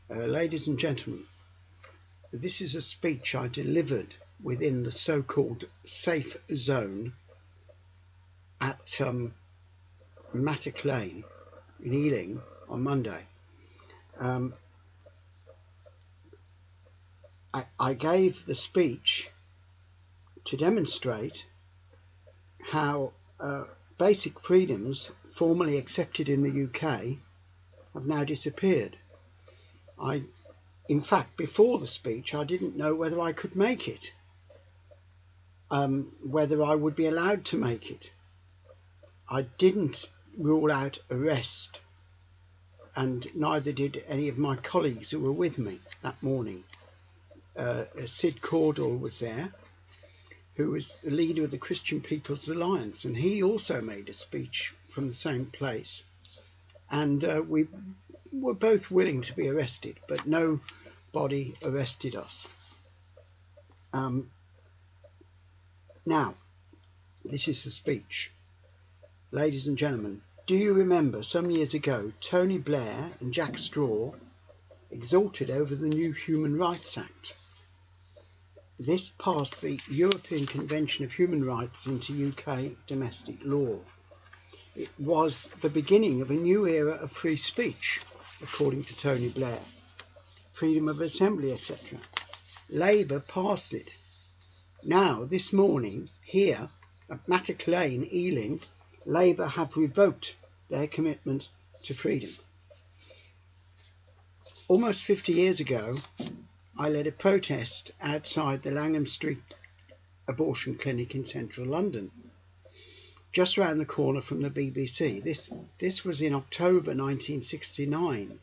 Ladies and gentlemen, this is a speech I delivered within the so-called safe zone at Mattock Lane in Ealing on Monday. I gave the speech to demonstrate how basic freedoms formerly accepted in the UK have now disappeared. In fact, before the speech, I didn't know whether I could make it, whether I would be allowed to make it. I didn't rule out arrest, and neither did any of my colleagues who were with me that morning. Sid Cordell was there, who was the leader of the Christian People's Alliance, and he also made a speech from the same place. And we were both willing to be arrested, but nobody arrested us. Now, this is the speech. Ladies and gentlemen, do you remember some years ago Tony Blair and Jack Straw exulted over the new Human Rights Act? This passed the European Convention of Human Rights into UK domestic law. It was the beginning of a new era of free speech, according to Tony Blair. Freedom of assembly, etc. Labour passed it. Now, this morning, here at Mattock Lane, Ealing, Labour have revoked their commitment to freedom. Almost 50 years ago, I led a protest outside the Langham Street abortion clinic in central London, just round the corner from the BBC. This was in October 1969,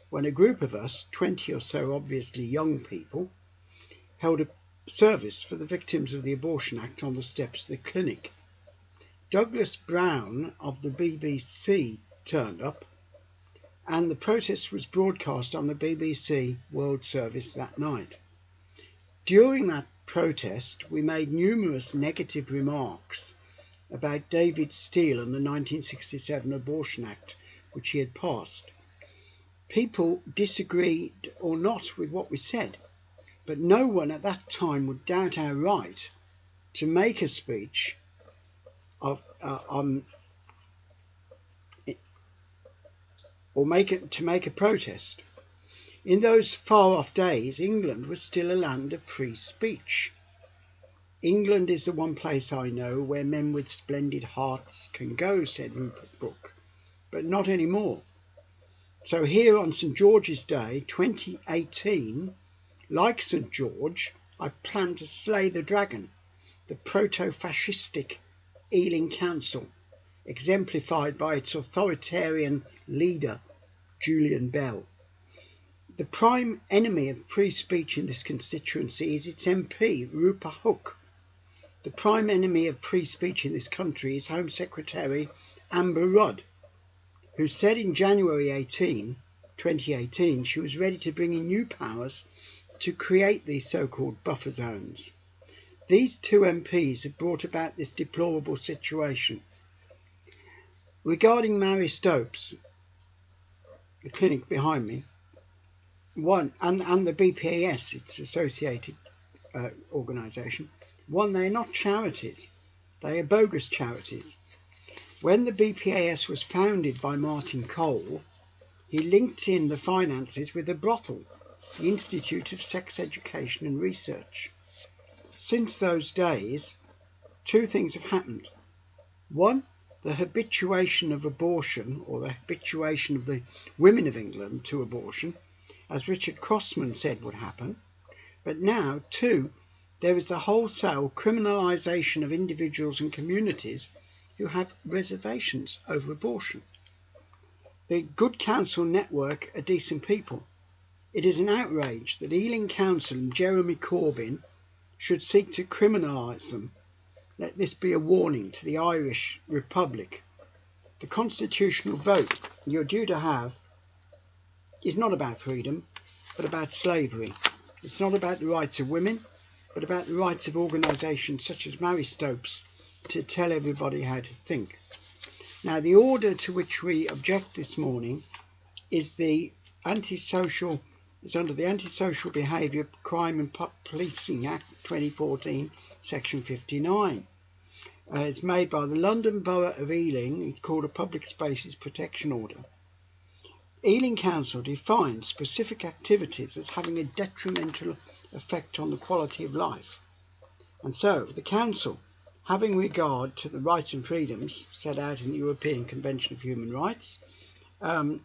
when a group of us, 20 or so obviously young people, held a service for the victims of the Abortion Act on the steps of the clinic. Douglas Brown of the BBC turned up, and the protest was broadcast on the BBC World Service that night. During that protest, we made numerous negative remarks about David Steele and the 1967 Abortion Act, which he had passed. People disagreed or not with what we said, but no one at that time would doubt our right to make a speech to make a protest. In those far-off days, England was still a land of free speech. England is the one place I know where men with splendid hearts can go, said Rupert Brooke, but not anymore. So here on St George's Day 2018, like St George, I plan to slay the dragon, the proto-fascistic Ealing Council, exemplified by its authoritarian leader, Julian Bell. The prime enemy of free speech in this constituency is its MP, Rupert Hook. The prime enemy of free speech in this country is Home Secretary Amber Rudd, who said in January 2018, she was ready to bring in new powers to create these so-called buffer zones. These two MPs have brought about this deplorable situation. Regarding Mary Stopes, the clinic behind me, and the BPAS, its associated organisation, they're not charities, they are bogus charities. When the BPAS was founded by Martin Cole, he linked in the finances with a brothel, the Institute of Sex Education and Research. Since those days, two things have happened. One, the habituation of abortion, or the habituation of the women of England to abortion, as Richard Crossman said would happen. But now, two, there is the wholesale criminalisation of individuals and communities who have reservations over abortion. The Good Counsel Network are decent people. It is an outrage that Ealing Council and Jeremy Corbyn should seek to criminalise them. Let this be a warning to the Irish Republic. The constitutional vote you're due to have is not about freedom, but about slavery. It's not about the rights of women, but about the rights of organisations such as Mary Stopes to tell everybody how to think. Now, the order to which we object this morning is the antisocial is under the Antisocial Behaviour, Crime and Policing Act 2014, Section 59. It's made by the London Borough of Ealing. It's called a Public Spaces Protection Order. Ealing Council defines specific activities as having a detrimental effect on the quality of life. And so the Council, having regard to the rights and freedoms set out in the European Convention of Human Rights,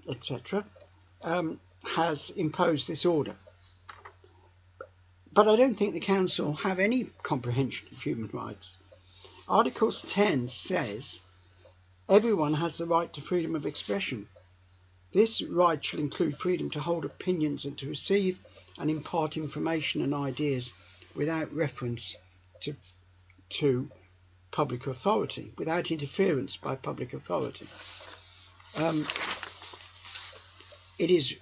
etc., has imposed this order. But I don't think the Council have any comprehension of human rights. Article 10 says everyone has the right to freedom of expression. This right shall include freedom to hold opinions and to receive and impart information and ideas without reference to public authority, without interference by public authority. It is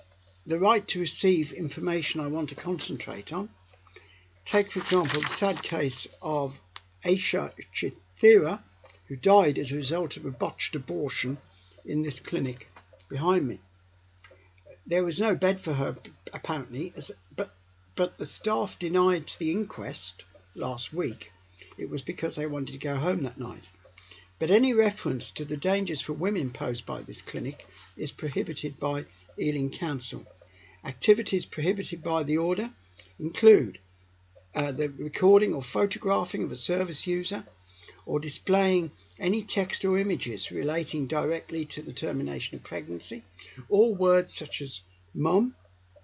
the right to receive information I want to concentrate on. Take, for example, the sad case of ECHR, who died as a result of a botched abortion in this clinic behind me. There was no bed for her, apparently, but the staff denied to the inquest last week it was because they wanted to go home that night. But any reference to the dangers for women posed by this clinic is prohibited by Ealing Council. Activities prohibited by the order include the recording or photographing of a service user, or displaying any text or images relating directly to the termination of pregnancy, or words such as mum,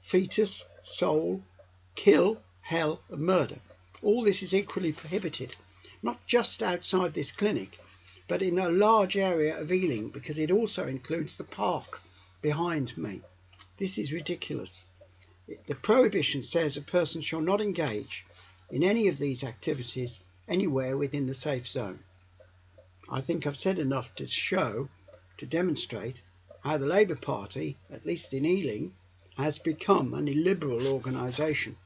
fetus, soul, kill, hell, and murder. All this is equally prohibited, not just outside this clinic, but in a large area of Ealing, because it also includes the park behind me. This is ridiculous. The prohibition says a person shall not engage in any of these activities anywhere within the safe zone. I think I've said enough to demonstrate how the Labour Party, at least in Ealing, has become an illiberal organisation.